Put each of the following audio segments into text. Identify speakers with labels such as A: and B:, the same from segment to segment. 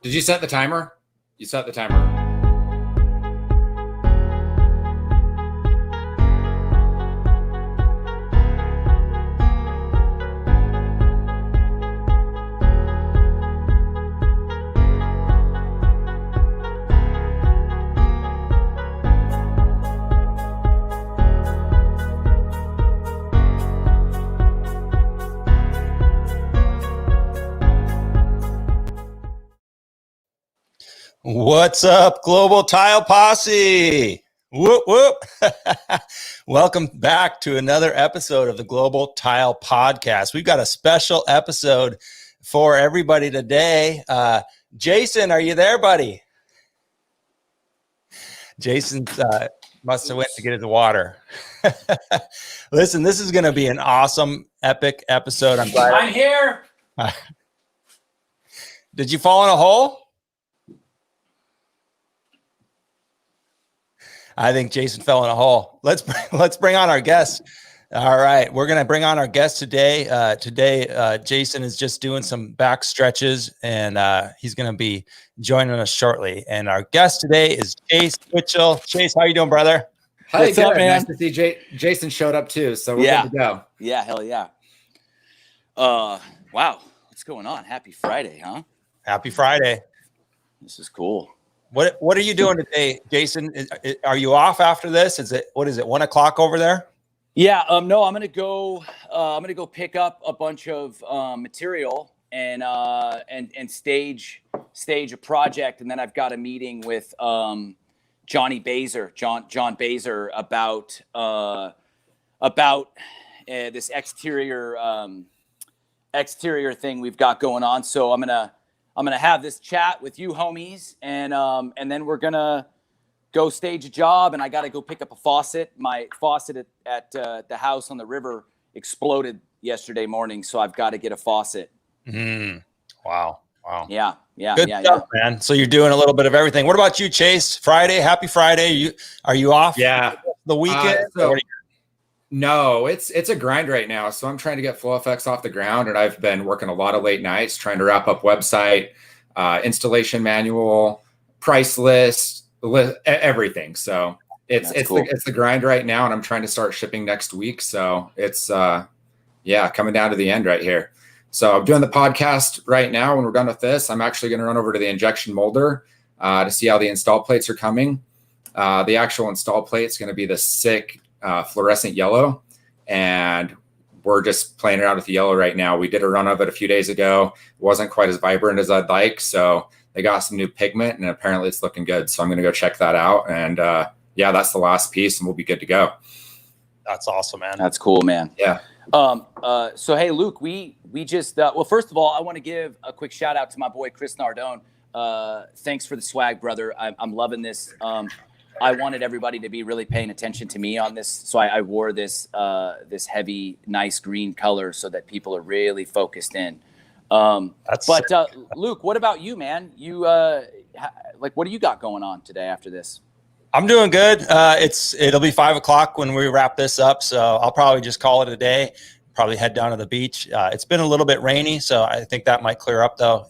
A: Did you set the timer? You set the timer.
B: What's up, Global Tile Posse? Whoop, whoop. Welcome back to another episode of the Global Tile Podcast. We've got a special episode for everybody today. Jason, are you there, buddy? Jason must have went to get his water. Listen, this is going to be an awesome, epic episode. I'm glad.
A: I'm here.
B: Did you fall in a hole? I think Jason fell in a hole. Let's bring on our guest. All right, we're going to bring on our guest today. Jason is just doing some back stretches, and he's going to be joining us shortly. And our guest today is Chase Twitchell. Chase, how you doing, brother?
A: Hi,
C: What's up, man?
A: Nice to see Jason showed up too, so we're good to go.
C: Yeah, hell yeah. Wow, what's going on? Happy Friday, huh?
B: Happy Friday.
C: This is cool.
B: What are you doing today, Jason? Are you off after this? What is it, 1 o'clock over there?
C: Yeah, no, I'm gonna go pick up a bunch of material and stage a project, and then I've got a meeting with John Baser about this exterior thing we've got going on. So I'm gonna have this chat with you homies, and then we're gonna go stage a job, and I got to go pick up a faucet. My faucet at the house on the river exploded yesterday morning, so I've got to get a faucet.
B: Wow.
C: Yeah.
B: Good stuff, man. So you're doing a little bit of everything. What about you, Chase? Friday, happy Friday. Are you off?
A: Yeah.
B: The weekend?
A: No, it's a grind right now. So I'm trying to get Flow Effects off the ground, and I've been working a lot of late nights trying to wrap up website, installation manual, price list, everything. So it's cool. It's the grind right now, and I'm trying to start shipping next week. So it's coming down to the end right here. So I'm doing the podcast right now. When we're done with this, I'm actually going to run over to the injection molder to see how the install plates are coming. The actual install plate is going to be the sick fluorescent yellow, and we're just playing around with the yellow right now. We did a run of it a few days ago. It wasn't quite as vibrant as I'd like, so they got some new pigment, and apparently it's looking good. So I'm going to go check that out, and that's the last piece, and we'll be good to go.
B: That's awesome, man.
C: That's cool, man.
A: Yeah.
C: So hey, Luke, we just well, first of all, I want to give a quick shout out to my boy Chris Nardone. Thanks for the swag, brother. I'm loving this. I wanted everybody to be really paying attention to me on this, so I wore this this heavy, nice green color so that people are really focused in. Luke, what about you, man? You what do you got going on today after this?
B: I'm doing good. It'll be 5 o'clock when we wrap this up, so I'll probably just call it a day. Probably head down to the beach. It's been a little bit rainy, so I think that might clear up though.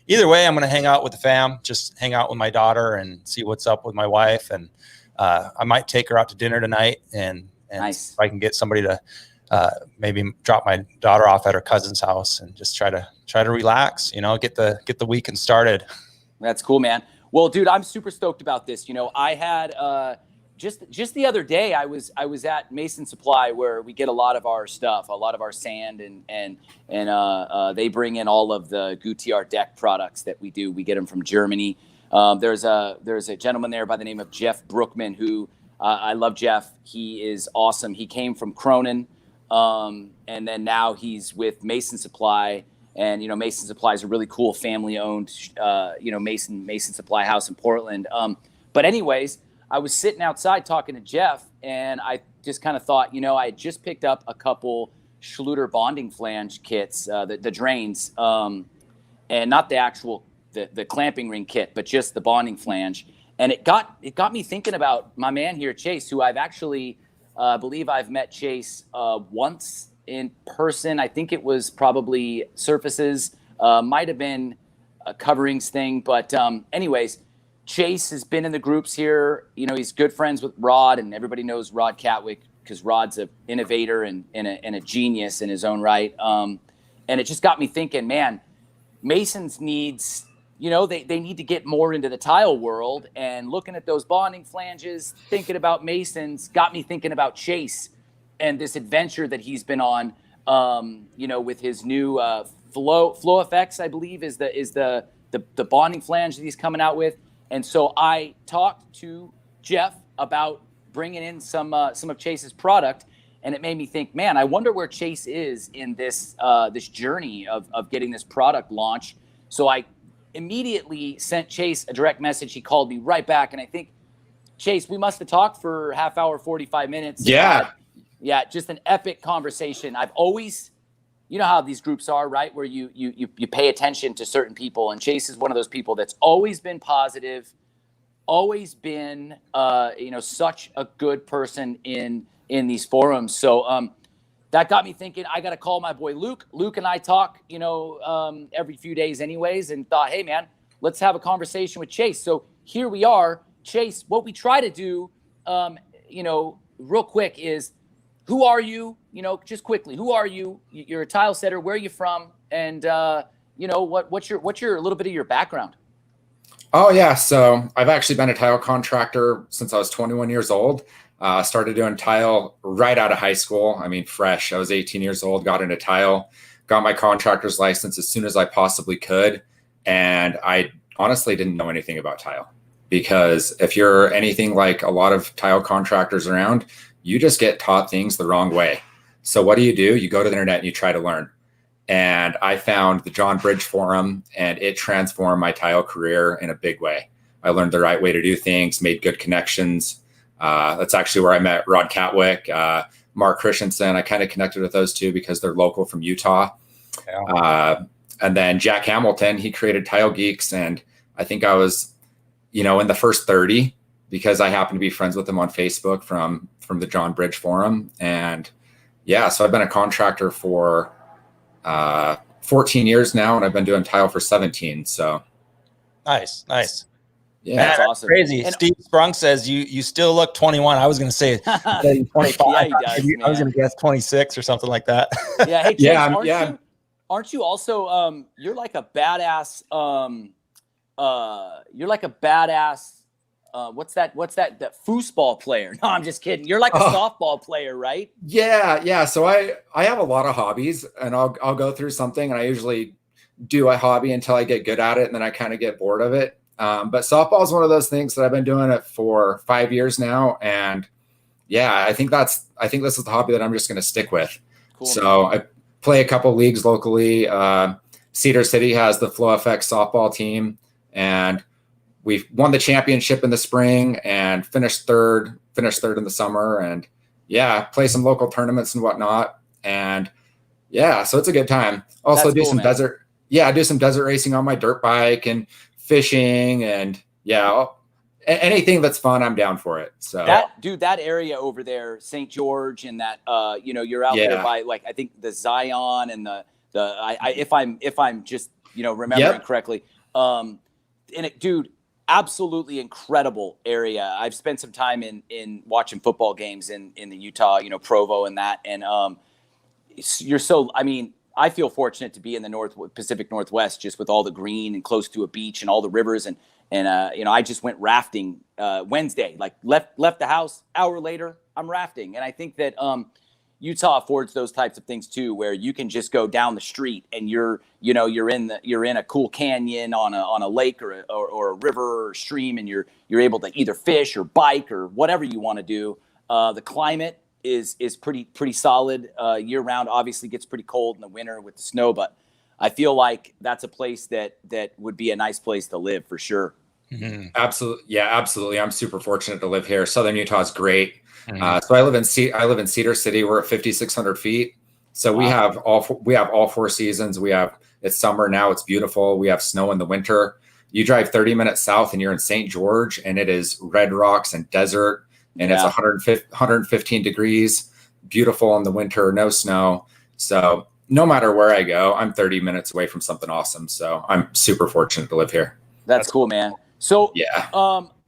B: Either way, I'm going to hang out with the fam, just hang out with my daughter and see what's up with my wife. And I might take her out to dinner tonight, and
C: nice.
B: If I can get somebody to maybe drop my daughter off at her cousin's house and just try to relax, get the weekend started.
C: That's cool, man. Well, dude, I'm super stoked about this. I had just the other day, I was at Mason Supply, where we get a lot of our stuff, a lot of our sand, and they bring in all of the Gutiérrez deck products that we do. We get them from Germany. There's a gentleman there by the name of Jeff Brookman, who I love Jeff. He is awesome. He came from Cronin, and then now he's with Mason Supply. And Mason Supply is a really cool family-owned Mason Supply house in Portland. But anyways, I was sitting outside talking to Jeff, and I just kind of thought, I had just picked up a couple Schluter bonding flange kits, the drains, and not the actual the clamping ring kit, but just the bonding flange. And it got me thinking about my man here, Chase, who I've actually believe I've met Chase once in person. I think it was probably Surfaces, might have been coverings thing. But anyways, Chase has been in the groups here. You know, he's good friends with Rod, and everybody knows Rod Catwick because Rod's an innovator and a genius in his own right. And it just got me thinking, man, Masons needs, you know, they need to get more into the tile world. And looking at those bonding flanges, thinking about Masons, got me thinking about Chase and this adventure that he's been on, you know, with his new Flow Effects, I believe, is the bonding flange that he's coming out with. And so I talked to Jeff about bringing in some of Chase's product, and it made me think, man, I wonder where Chase is in this this journey of getting this product launched. So I immediately sent Chase a direct message. He called me right back, and I think, Chase, we must have talked for half hour, 45 minutes.
A: Yeah.
C: Yeah, just an epic conversation. I've always, you know how these groups are, right? Where you pay attention to certain people, and Chase is one of those people that's always been positive, always been, you know, such a good person in these forums. So that got me thinking, I got to call my boy Luke. Luke and I talk, you know, every few days anyways, and thought, hey, man, let's have a conversation with Chase. So here we are. Chase, what we try to do, you know, real quick is, who are you? You know, just quickly, who are you? You're a tile setter. Where are you from? And, you know, what's your a little bit of your background?
A: Oh, yeah. So I've actually been a tile contractor since I was 21 years old. Started doing tile right out of high school. I mean, fresh. I was 18 years old, got into tile, got my contractor's license as soon as I possibly could. And I honestly didn't know anything about tile, because if you're anything like a lot of tile contractors around, you just get taught things the wrong way. So what do? You go to the internet and you try to learn. And I found the John Bridge forum, and it transformed my tile career in a big way. I learned the right way to do things, made good connections. That's actually where I met Rod Catwick, Mark Christensen. I kind of connected with those two because they're local from Utah. Yeah. And then Jack Hamilton, he created Tile Geeks. And I think I was, you know, in the first 30 because I happened to be friends with him on Facebook from the John Bridge forum. And yeah, so I've been a contractor for 14 years now, and I've been doing tile for 17. So
B: nice.
A: Yeah,
B: that's
C: awesome.
B: Crazy. And Steve Sprung says you still look 21. I was going to say 25.
C: Yeah, he does,
B: I was going to guess 26 or something like that.
C: Yeah. Hey, Chase,
A: yeah,
C: aren't you also you're like a badass what's that foosball player? No, I'm just kidding. You're like a softball player, right?
A: Yeah. So I have a lot of hobbies, and I'll go through something, and I usually do a hobby until I get good at it, and then I kind of get bored of it. But softball is one of those things that I've been doing it for 5 years now, and yeah, I think this is the hobby that I'm just going to stick with. Cool, so man. I play a couple leagues locally. Cedar City has the Flow FX softball team, and we won the championship in the spring and finished third in the summer, and yeah, play some local tournaments and whatnot. And yeah, so it's a good time. Also do some desert racing on my dirt bike and fishing, and yeah, anything that's fun, I'm down for it. So that area over there, St. George, and that, you know, you're out there by, like, I think the Zion and if I'm just, you know, remembering correctly. And it, dude, absolutely incredible area. I've spent some time in watching football games in the Utah, you know, Provo and that. And I feel fortunate to be in the Pacific Northwest, just with all the green and close to a beach and all the rivers. And you know, I just went rafting Wednesday, like left the house, hour later, I'm rafting. And I think that Utah affords those types of things too, where you can just go down the street and you're in a cool canyon on a lake or a river or stream, and you're able to either fish or bike or whatever you want to do. The climate is pretty solid year round. Obviously gets pretty cold in the winter with the snow, but I feel like that's a place that would be a nice place to live for sure. Mm-hmm. Absolutely. Yeah, absolutely. I'm super fortunate to live here. Southern Utah is great. Mm-hmm. So I live in Cedar City. We're at 5,600 feet. So we have all 4 seasons. It's summer now. It's beautiful. We have snow in the winter. You drive 30 minutes south and you're in St. George, and it is red rocks and desert, and it's 115 degrees, beautiful in the winter, no snow. So no matter where I go, I'm 30 minutes away from something awesome. So I'm super fortunate to live here.
C: That's cool, man. So
A: yeah.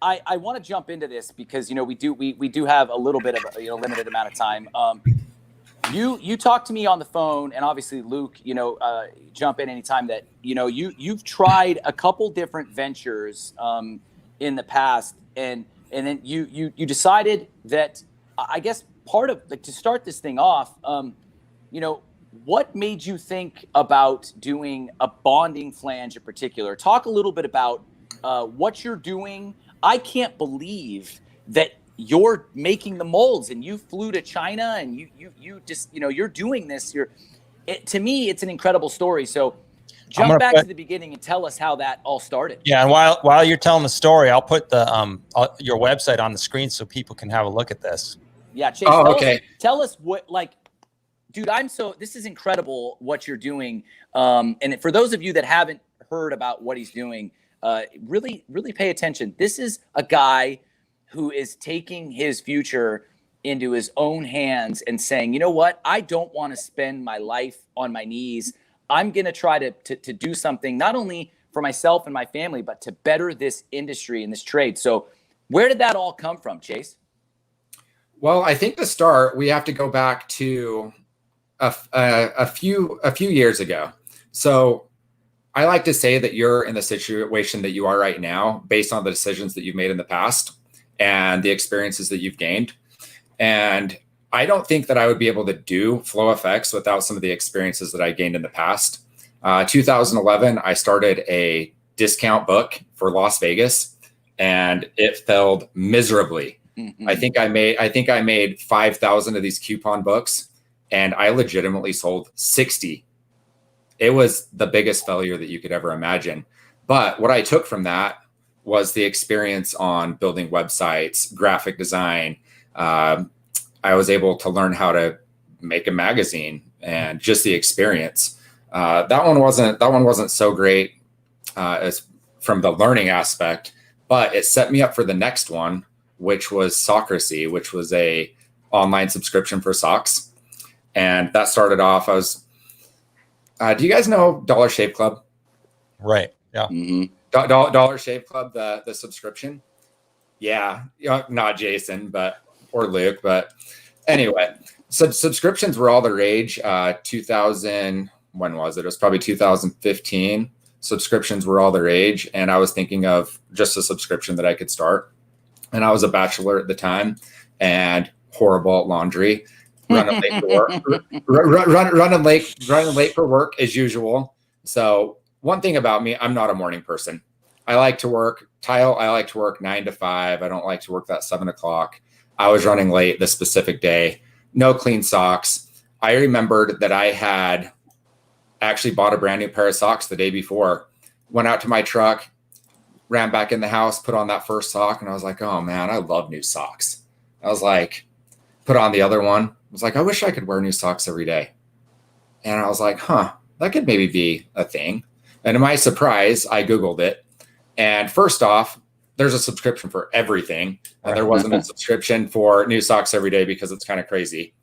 C: I want to jump into this because, you know, we do have a little bit of a, you know, limited amount of time. You talked to me on the phone, and obviously Luke, you know, jump in anytime that, you know, you've tried a couple different ventures in the past, and then you decided that, I guess, part of, like, to start this thing off, you know, what made you think about doing a bonding flange in particular? Talk a little bit about what you're doing. I can't believe that you're making the molds and you flew to China and you just, you know, you're doing this. To me, it's an incredible story. So jump back to the beginning and tell us how that all started.
B: Yeah, and while you're telling the story, I'll put the your website on the screen so people can have a look at this.
C: Yeah, Chase. Tell us what, like, dude, this is incredible what you're doing. And for those of you that haven't heard about what he's doing, really, really pay attention. This is a guy who is taking his future into his own hands and saying, you know what? I don't want to spend my life on my knees. I'm going to try to do something not only for myself and my family, but to better this industry and this trade. So where did that all come from, Chase?
A: Well, I think to start, we have to go back to a few years ago. So I like to say that you're in the situation that you are right now based on the decisions that you've made in the past and the experiences that you've gained. And I don't think that I would be able to do FlowFX without some of the experiences that I gained in the past. 2011, I started a discount book for Las Vegas, and it failed miserably. Mm-hmm. I think I made 5,000 of these coupon books, and I legitimately sold 60. It was the biggest failure that you could ever imagine. But what I took from that was the experience on building websites, graphic design. I was able to learn how to make a magazine and just the experience. That one wasn't so great as from the learning aspect, but it set me up for the next one, which was Socracy, which was a online subscription for socks. And that started off, do you guys know Dollar Shave Club?
B: Right. Yeah.
C: Mm-hmm.
A: Dollar Shave Club, the subscription. Yeah. Not Jason, or Luke, but anyway, so subscriptions were all the rage. 2000, when was it? It was probably 2015. Subscriptions were all the rage. And I was thinking of just a subscription that I could start. And I was a bachelor at the time and horrible at laundry. Running late for work. Running late for work as usual. So one thing about me, I'm not a morning person. I like to work 9 to 5. I don't like to work that 7 o'clock. I was running late this specific day. No clean socks. I remembered that I had actually bought a brand new pair of socks the day before. Went out to my truck, ran back in the house, put on that first sock, and I was like, oh man, I love new socks. I was like, put on the other one. I was like, I wish I could wear new socks every day. And I was like, that could maybe be a thing. And to my surprise, I Googled it. And first off, there's a subscription for everything. And there wasn't a subscription for new socks every day because it's kind of crazy.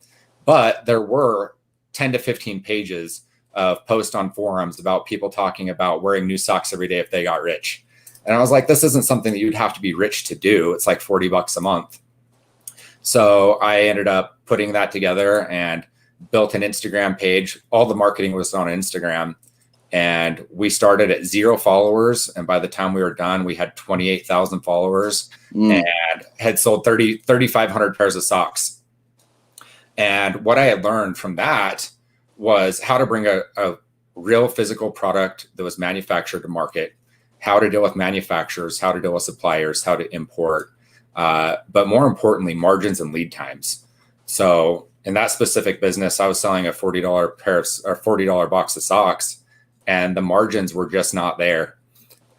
A: But there were 10 to 15 pages of posts on forums about people talking about wearing new socks every day if they got rich. And I was like, this isn't something that you'd have to be rich to do. It's like $40 a month. So I ended up putting that together and built an Instagram page. All the marketing was on Instagram. And we started at 0 followers. And by the time we were done, we had 28,000 followers and had sold 3,500 pairs of socks. And what I had learned from that was how to bring a real physical product that was manufactured to market, how to deal with manufacturers, how to deal with suppliers, how to import, but more importantly, margins and lead times. So in that specific business, I was selling a $40 pair of, or $40 box of socks, and the margins were just not there.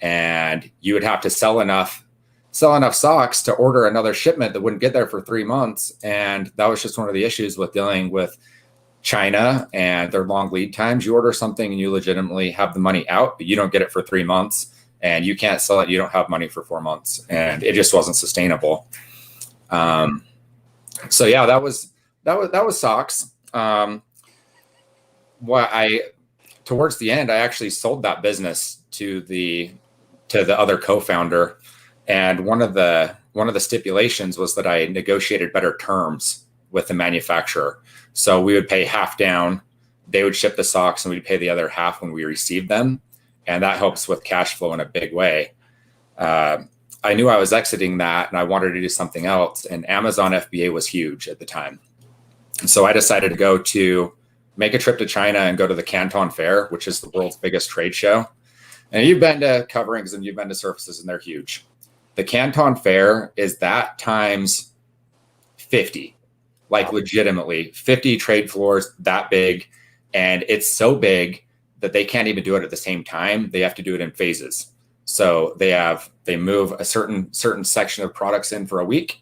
A: And you would have to sell enough socks to order another shipment that wouldn't get there for 3 months. And that was just one of the issues with dealing with China and their long lead times. You order something and you legitimately have the money out, but you don't get it for 3 months, and you can't sell it. You don't have money for 4 months, and it just wasn't sustainable. So yeah, that was socks. Well, towards the end, I actually sold that business to the other co-founder, and one of the stipulations was that I negotiated better terms with the manufacturer. So we would pay half down, they would ship the socks, and we'd pay the other half when we received them, and that helps with cash flow in a big way. I knew I was exiting that, and I wanted to do something else, and Amazon FBA was huge at the time. And so I decided to make a trip to China and go to the Canton Fair, which is the world's biggest trade show. And you've been to coverings and you've been to surfaces, and they're huge. The Canton Fair is that times 50, like legitimately 50 trade floors, that big. And it's so big that they can't even do it at the same time. They have to do it in phases. So they move a certain section of products in for a week.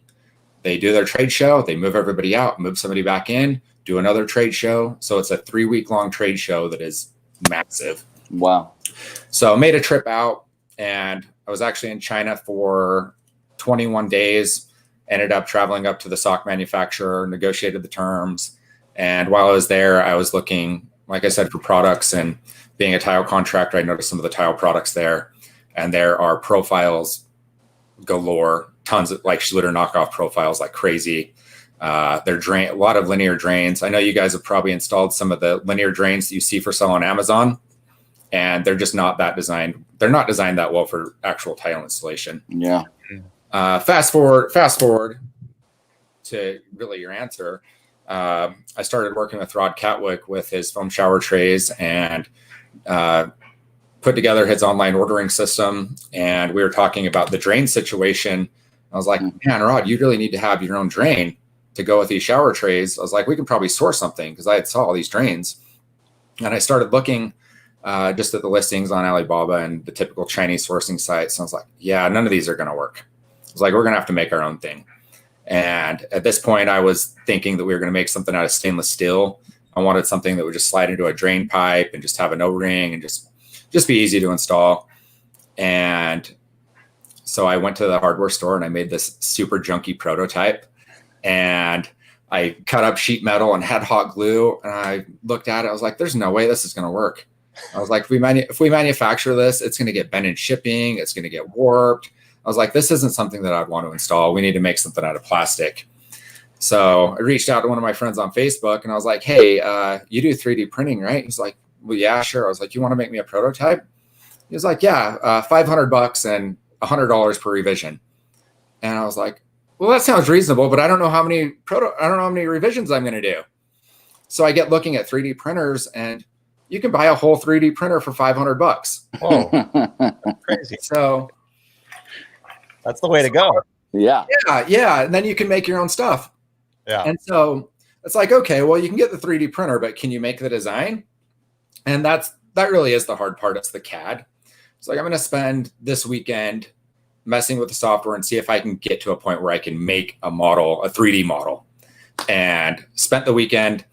A: They do their trade show, they move everybody out, move somebody back in, do another trade show. So it's a 3-week long trade show that is massive.
C: Wow.
A: So I made a trip out, and I was actually in China for 21 days, ended up traveling up to the sock manufacturer, negotiated the terms. And while I was there, I was looking, like I said, for products, and being a tile contractor, I noticed some of the tile products there, and there are profiles galore. Tons of like Schluter knockoff profiles like crazy. They're a lot of linear drains. I know you guys have probably installed some of the linear drains that you see for sale on Amazon, and they're just not that designed. They're not designed that well for actual tile installation.
C: Yeah.
A: Fast forward to really your answer. I started working with Rod Catwick with his foam shower trays, and put together his online ordering system. And we were talking about the drain situation. I was like, man, Rod, you really need to have your own drain to go with these shower trays. I was like, we can probably source something, because I had saw all these drains. And I started looking just at the listings on Alibaba and the typical Chinese sourcing sites. And I was like, yeah, none of these are going to work. I was like, we're going to have to make our own thing. And at this point, I was thinking that we were going to make something out of stainless steel. I wanted something that would just slide into a drain pipe and just have an O-ring and just be easy to install. And so I went to the hardware store and I made this super junky prototype, and I cut up sheet metal and had hot glue. And I looked at it. I was like, there's no way this is going to work. I was like, if we manufacture this, it's going to get bent in shipping. It's going to get warped. I was like, this isn't something that I'd want to install. We need to make something out of plastic. So I reached out to one of my friends on Facebook, and I was like, hey, you do 3D printing, right? He's like, well, yeah, sure. I was like, you want to make me a prototype? He was like, yeah, $500 and $100 per revision. And I was like, well, that sounds reasonable, but I don't know how many revisions I'm going to do. So I get looking at 3D printers, and you can buy a whole 3D printer for $500.
B: Whoa, crazy!
A: So
B: that's the way to go.
C: Yeah.
A: And then you can make your own stuff.
B: Yeah.
A: And so it's like, okay, well, you can get the 3D printer, but can you make the design? And that really is the hard part. It's the CAD. It's like, I'm going to spend this weekend messing with the software and see if I can get to a point where I can make a model, a 3D model. And spent the weekend.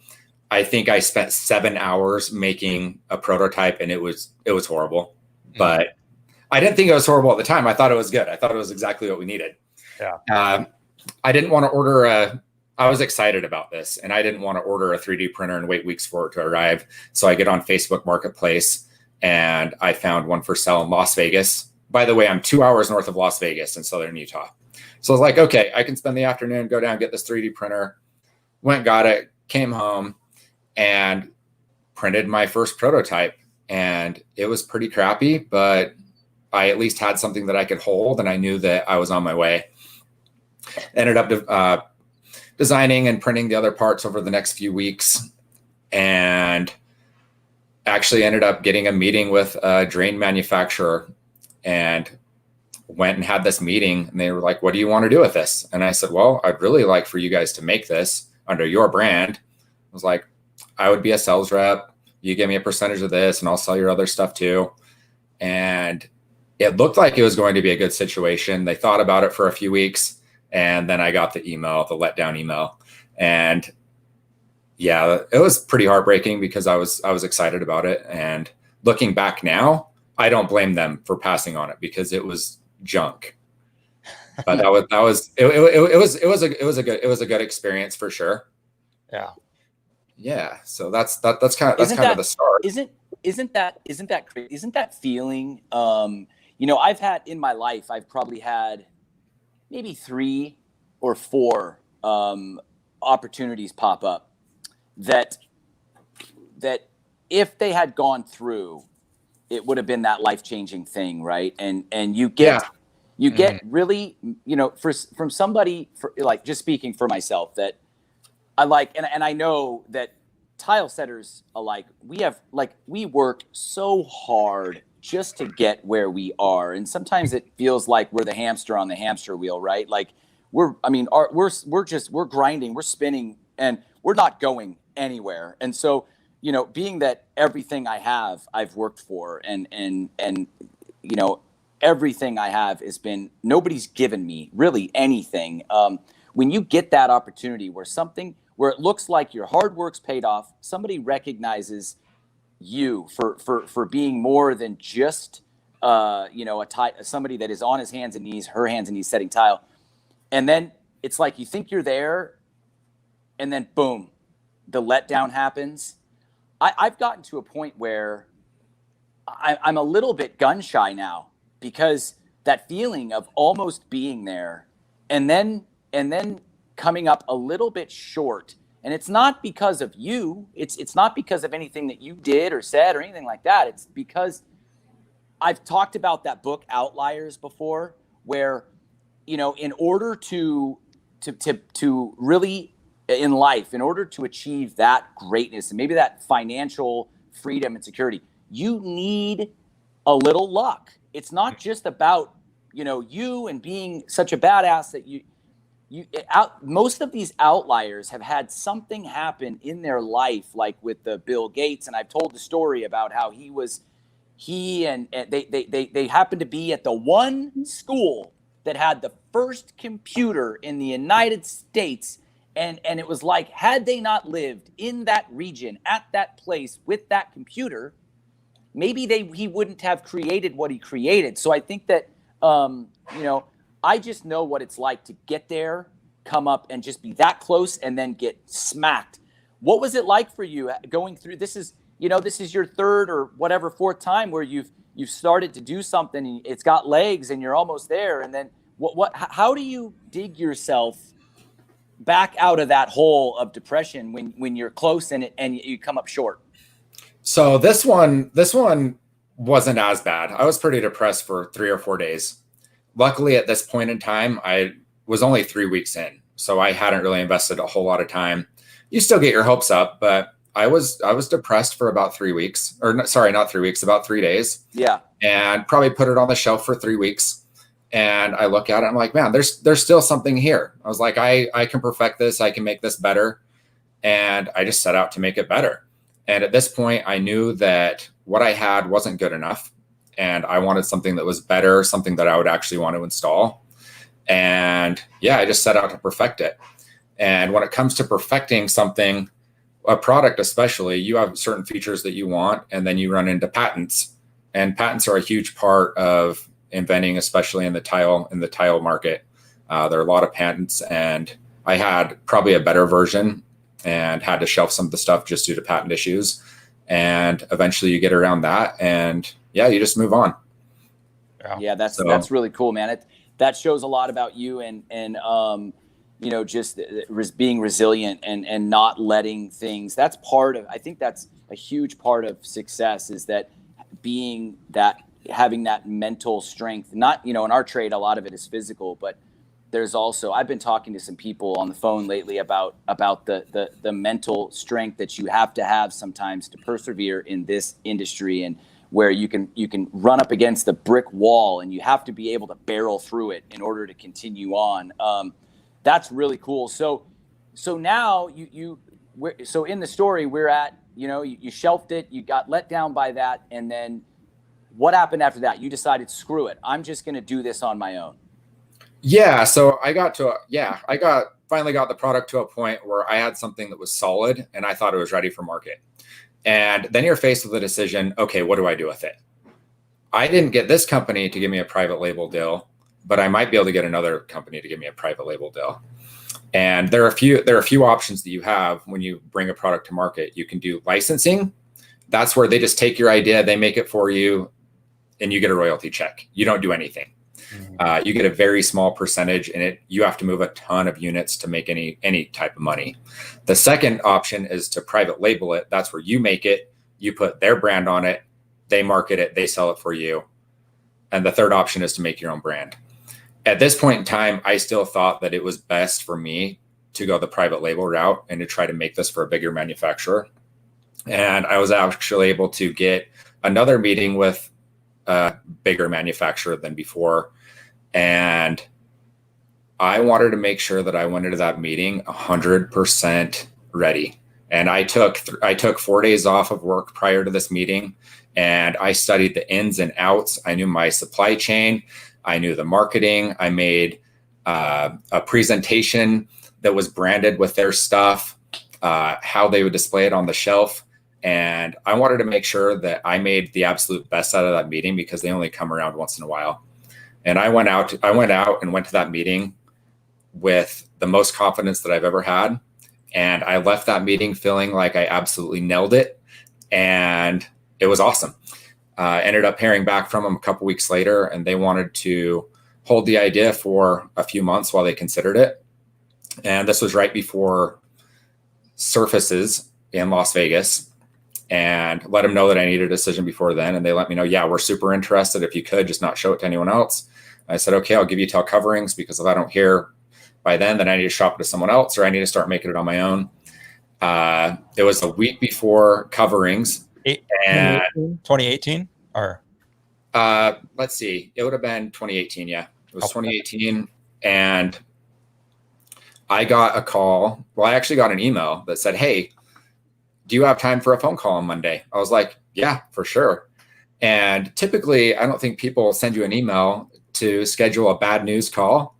A: I think I spent 7 hours making a prototype, and it was horrible. But I didn't think it was horrible at the time. I thought it was good. I thought it was exactly what we needed.
B: Yeah.
A: I didn't want to order I was excited about this, and I didn't want to order a 3D printer and wait weeks for it to arrive. So I get on Facebook Marketplace, and I found one for sale in Las Vegas. By the way, I'm 2 hours north of Las Vegas in Southern Utah. So I was like, okay, I can spend the afternoon, go down, get this 3D printer. Went, got it, came home, and printed my first prototype. And it was pretty crappy, but I at least had something that I could hold, and I knew that I was on my way. Ended up designing and printing the other parts over the next few weeks, and actually ended up getting a meeting with a drain manufacturer, and went and had this meeting, and they were like, what do you want to do with this? And I said, well, I'd really like for you guys to make this under your brand. I was like, I would be a sales rep. You give me a percentage of this, and I'll sell your other stuff too. And it looked like it was going to be a good situation. They thought about it for a few weeks, and then I got the letdown email. And yeah, it was pretty heartbreaking because I was excited about it. And looking back now, I don't blame them for passing on it because it was junk. But it was a good experience for sure.
B: Yeah.
A: Yeah. So that's kind of the start.
C: Isn't that crazy? Isn't that feeling? I've had in my life, I've probably had maybe 3 or 4 opportunities pop up that if they had gone through, it would have been that life-changing thing, right? And you get really, from somebody, like, just speaking for myself, that I like, and I know that tile setters alike, we work so hard just to get where we are, and sometimes it feels like we're the hamster on the hamster wheel, right? Like we're grinding, we're spinning, and we're not going anywhere. And so, being that everything I have, I've worked for, and everything I have has been, nobody's given me really anything. When you get that opportunity where it looks like your hard work's paid off, somebody recognizes you for being more than just somebody that is on his hands and knees, her hands and knees setting tile, and then it's like you think you're there, and then boom, the letdown happens. I've gotten to a point where I'm a little bit gun shy now, because that feeling of almost being there and then coming up a little bit short. And it's not because of you. It's not because of anything that you did or said or anything like that. It's because I've talked about that book Outliers before, where, in order to really in life, in order to achieve that greatness and maybe that financial freedom and security, you need a little luck. It's not just about, you and being such a badass that most of these outliers have had something happen in their life, like with the Bill Gates. And I've told the story about how they happened to be at the one school that had the first computer in the United States. And it was like, had they not lived in that region, at that place with that computer, maybe he wouldn't have created what he created. So I think that, I just know what it's like to get there, come up, and just be that close, and then get smacked. What was it like for you going through? This is your 3rd or whatever 4th time where you've started to do something, and it's got legs, and you're almost there. And then how do you dig yourself back out of that hole of depression when you're close and you come up short?
A: So this one wasn't as bad. I was pretty depressed for 3 or 4 days. Luckily, at this point in time, I was only 3 weeks in, so I hadn't really invested a whole lot of time. You still get your hopes up, but I was depressed for about 3 weeks, or sorry, not 3 weeks, about 3 days.
C: Yeah.
A: And probably put it on the shelf for 3 weeks. And I look at it, I'm like, man, there's still something here. I was like, I can perfect this. I can make this better. And I just set out to make it better. And at this point, I knew that what I had wasn't good enough. And I wanted something that was better, something that I would actually want to install. And I just set out to perfect it. And when it comes to perfecting something, a product especially, you have certain features that you want, and then you run into patents. And patents are a huge part of inventing, especially in the tile market. There are a lot of patents, and I had probably a better version and had to shelf some of the stuff just due to patent issues. And eventually you get around that, and you just move on.
C: Yeah, that's really cool, man. That shows a lot about you, and just being resilient and not letting things. I think that's a huge part of success, is that having that mental strength. Not, in our trade, a lot of it is physical, but there's also, I've been talking to some people on the phone lately about the mental strength that you have to have sometimes to persevere in this industry, and where you can run up against the brick wall, and you have to be able to barrel through it in order to continue on. That's really cool. So now so in the story we're at, you shelved it, you got let down by that, and then what happened after that? You decided, screw it, I'm just going to do this on my own.
A: Yeah. So I finally got the product to a point where I had something that was solid, and I thought it was ready for market. And then you're faced with a decision. Okay, what do I do with it? I didn't get this company to give me a private label deal, but I might be able to get another company to give me a private label deal. And there are a few options that you have when you bring a product to market. You can do licensing. That's where they just take your idea, they make it for you, and you get a royalty check. You don't do anything. You get a very small percentage, and you have to move a ton of units to make any type of money. The second option is to private label it. That's where you make it, you put their brand on it, they market it, they sell it for you. And the third option is to make your own brand. At this point in time, I still thought that it was best for me to go the private label route and to try to make this for a bigger manufacturer. And I was actually able to get another meeting with a bigger manufacturer than before. And I wanted to make sure that I went into that meeting 100% ready. And I took 4 days off of work prior to this meeting, and I studied the ins and outs. I knew my supply chain. I knew the marketing. I made a presentation that was branded with their stuff, how they would display it on the shelf. And I wanted to make sure that I made the absolute best out of that meeting, because they only come around once in a while. And I went out and went to that meeting with the most confidence that I've ever had. And I left that meeting feeling like I absolutely nailed it. And it was awesome. Ended up hearing back from them a couple weeks later, and they wanted to hold the idea for a few months while they considered it. And this was right before Surfaces in Las Vegas, and let them know that I needed a decision before then. And they let me know, yeah, we're super interested. If you could just not show it to anyone else. I said, okay, I'll give you tail coverings, because if I don't hear by then I need to shop it to someone else, or I need to start making it on my own. It was a week before coverings. And
B: 2018 or
A: let's see, it would have been 2018. Yeah, it was 2018. And I got a call. Well, I actually got an email that said, hey, do you have time for a phone call on Monday? I was like, yeah, for sure. And typically I don't think people send you an email to schedule a bad news call.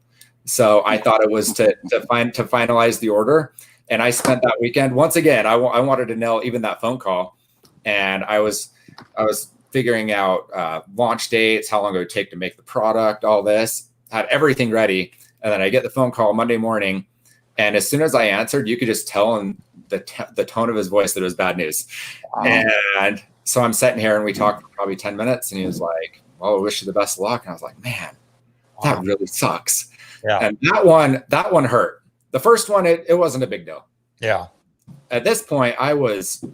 A: So I thought it was to finalize the order. And I spent that weekend, once again, I wanted to nail even that phone call. And I was figuring out launch dates, how long it would take to make the product, all this, had everything ready. And then I get the phone call Monday morning. And as soon as I answered, you could just tell in the tone of his voice that it was bad news. Wow. And so I'm sitting here and we talked for probably 10 minutes, and he was like, well, I wish you the best of luck. And I was like, man, that really sucks. Yeah. And that one hurt. The first one, it wasn't a big deal.
B: Yeah.
A: At this point, I was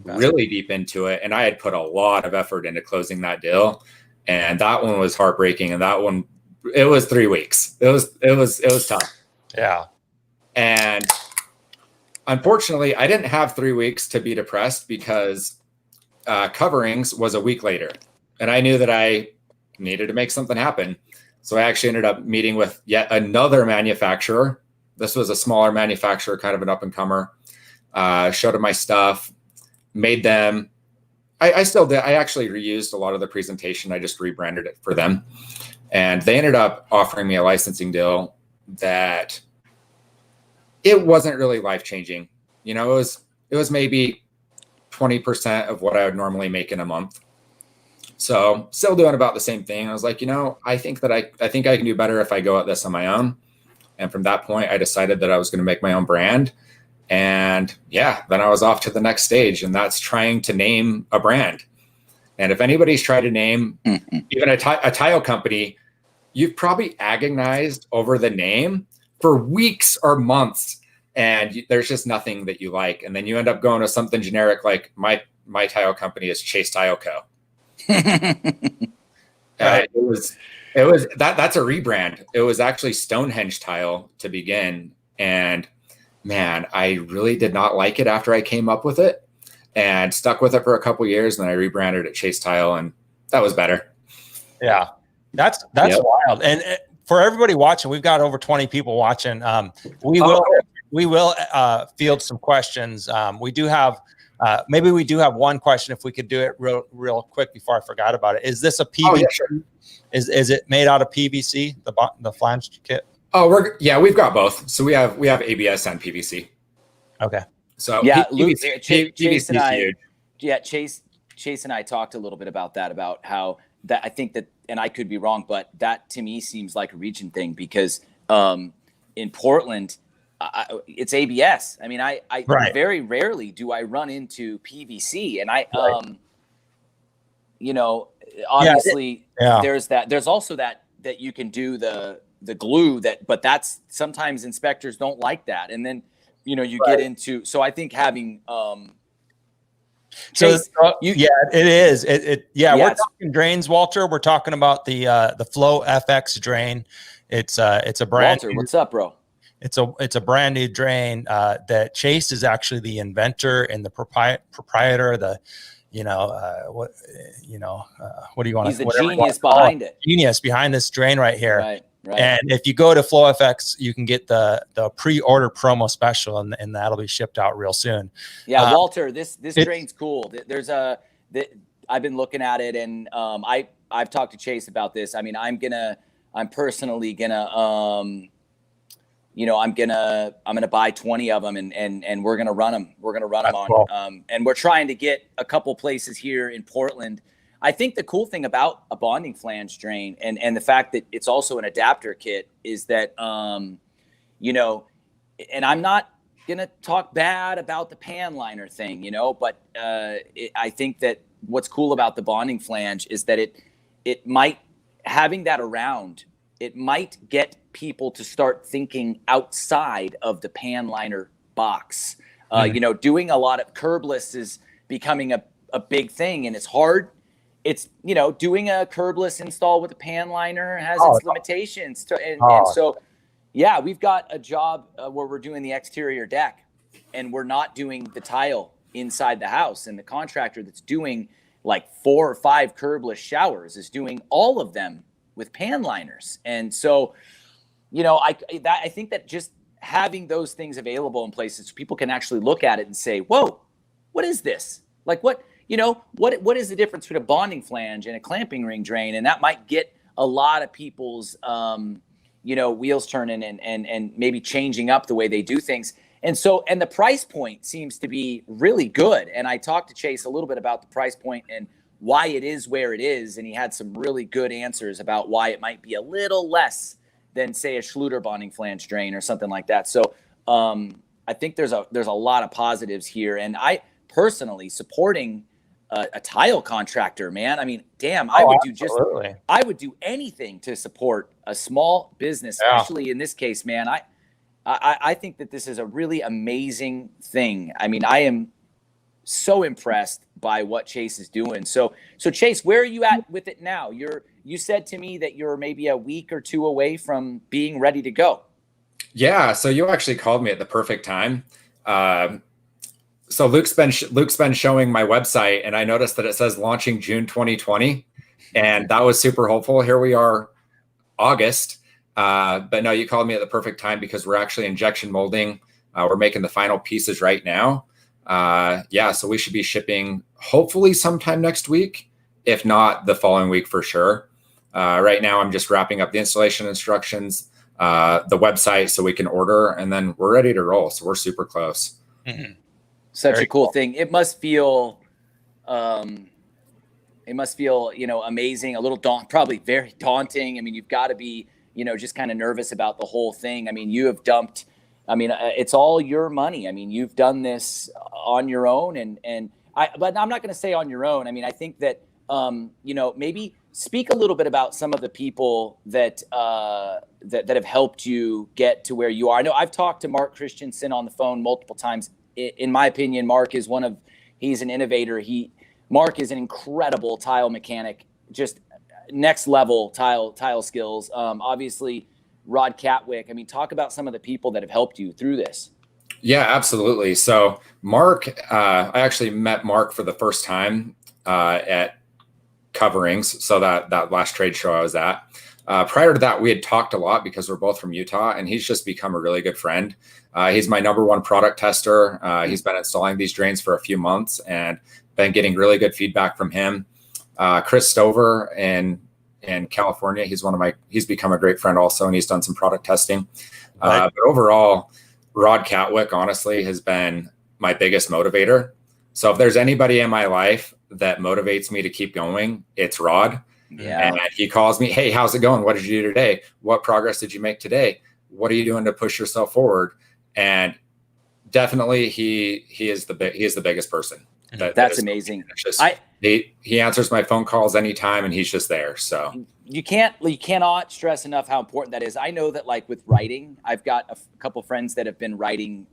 A: really deep into it, and I had put a lot of effort into closing that deal. And that one was heartbreaking. And that one, it was 3 weeks. It was tough.
B: Yeah.
A: And unfortunately, I didn't have 3 weeks to be depressed, because coverings was a week later, and I knew that I needed to make something happen. So I actually ended up meeting with yet another manufacturer. This was a smaller manufacturer, kind of an up and comer. Showed them my stuff, made them. I still did. I actually reused a lot of the presentation. I just rebranded it for them, and they ended up offering me a licensing deal that it wasn't really life-changing. You know, it was maybe 20% of what I would normally make in a month. So still doing about the same thing. I was like, I think I can do better if I go at this on my own. And from that point, I decided that I was going to make my own brand. And yeah, then I was off to the next stage, and that's trying to name a brand. And if anybody's tried to name even a tile company, you've probably agonized over the name for weeks or months, and there's just nothing that you like. And then you end up going to something generic, like my tile company is Chase Tile Co. It was that's a rebrand. It was actually Stonehenge Tile to begin, and man, I really did not like it after I came up with it, and stuck with it for a couple of years. And then I rebranded it Chase Tile, and that was better.
B: Yeah, that's wild. And for everybody watching, we've got over 20 people watching. We will field some questions. We do have. Maybe we do have one question, if we could do it real quick before I forgot about it. Is this a PVC? Oh, yeah, sure. Is it made out of PVC, the flange kit?
A: Oh, we've got both. So we have ABS and PVC.
B: Okay.
A: So
C: yeah,
A: Chase and I,
C: Chase and I talked a little bit about that, about how that I think that, and I could be wrong, but that to me seems like a region thing, because in Portland, it's ABS. I mean, I
B: Right.
C: very rarely do I run into PVC, and you know, obviously there's that. There's also that you can do the glue but that's sometimes inspectors don't like that, and then you know you get into. So I think having Chase,
B: it is. We're talking drains, Walter. We're talking about the Flow FX drain. It's a brand.
C: Walter, what's up, bro?
B: It's a brand new drain that Chase is actually the inventor and the proprietor. What do you want?
C: He's the genius behind it.
B: Genius behind this drain right here.
C: Right.
B: And if you go to FlowFX, you can get the pre-order promo special, and that'll be shipped out real soon.
C: Yeah, Walter, this drain's cool. There's I've been looking at it, and I've talked to Chase about this. I mean, I'm personally gonna I'm gonna buy 20 of them, and we're gonna run them. We're gonna run them on.
B: Cool.
C: And we're trying to get a couple places here in Portland. I think the cool thing about a bonding flange drain and the fact that it's also an adapter kit is that, and I'm not going to talk bad about the pan liner thing, but I think that what's cool about the bonding flange is that it might, having that around, it might get people to start thinking outside of the pan liner box. Doing a lot of curbless is becoming a big thing, and it's hard. It's, doing a curbless install with a pan liner has its limitations. And so, yeah, we've got a job where we're doing the exterior deck, and we're not doing the tile inside the house. And the contractor that's doing like 4 or 5 curbless showers is doing all of them with pan liners. And so, I think that just having those things available in places, people can actually look at it and say, whoa, what is this? Like what is the difference between a bonding flange and a clamping ring drain? And that might get a lot of people's, wheels turning and maybe changing up the way they do things. And so, and the price point seems to be really good. And I talked to Chase a little bit about the price point and why it is where it is. And he had some really good answers about why it might be a little less than, say, a Schluter bonding flange drain or something like that. So I think there's a lot of positives here. And I personally supporting a tile contractor, man. I mean, damn, I would do anything to support a small business, especially in this case, man. I think that this is a really amazing thing. I mean, I am so impressed by what Chase is doing. So Chase, where are you at with it now? You said to me that you're maybe a week or 2 away from being ready to go.
A: Yeah. So you actually called me at the perfect time. So Luke's been showing my website, and I noticed that it says launching June 2020, and that was super hopeful. Here we are, August. But no, you called me at the perfect time because we're actually injection molding. We're making the final pieces right now. So we should be shipping hopefully sometime next week, if not the following week for sure. Right now, I'm just wrapping up the installation instructions, the website, so we can order, and then we're ready to roll. So we're super close.
C: Mm-hmm. Such a cool thing. It must feel, amazing, a little probably very daunting. I mean, you've got to be, just kind of nervous about the whole thing. I mean, you have dumped, it's all your money. I mean, you've done this on your own but I'm not going to say on your own. I mean, I think that, maybe speak a little bit about some of the people that have helped you get to where you are. I know I've talked to Mark Christensen on the phone multiple times. In my opinion, Mark is he's an innovator. Mark is an incredible tile mechanic, just next level tile skills. Obviously, Rod Catwick. I mean, talk about some of the people that have helped you through this.
A: Yeah, absolutely. So Mark, I actually met Mark for the first time at Coverings. So that last trade show I was at. Prior to that, we had talked a lot because we're both from Utah, and he's just become a really good friend. He's my #1 product tester. He's been installing these drains for a few months and been getting really good feedback from him. Chris Stover in California, he's become a great friend also, and he's done some product testing. But overall, Rod Catwick, honestly, has been my biggest motivator. So if there's anybody in my life that motivates me to keep going, it's Rod.
C: Yeah.
A: And he calls me, hey, how's it going? What did you do today? What progress did you make today? what are you doing to push yourself forward? And definitely he is the biggest person.
C: That's amazing.
A: He answers my phone calls anytime, and he's just there. So
C: you cannot stress enough how important that is. I know that, like, with writing, I've got a couple friends that have been writing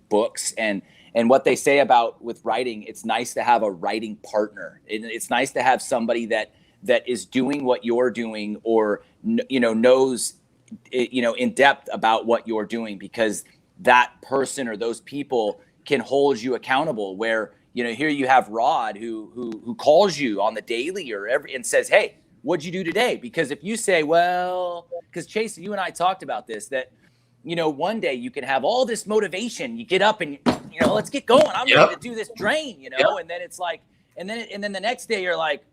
C: books, and what they say about with writing, it's nice to have a writing partner. It's nice to have somebody that is doing what you're doing, or knows in depth about what you're doing, because that person or those people can hold you accountable. Where here you have Rod who calls you on the daily or and says, hey, what'd you do today? Because if you say, well, because Chase, you and I talked about this, that one day you can have all this motivation, you get up and let's get going, I'm ready to do this drain, and then it's like, and then the next day you're like,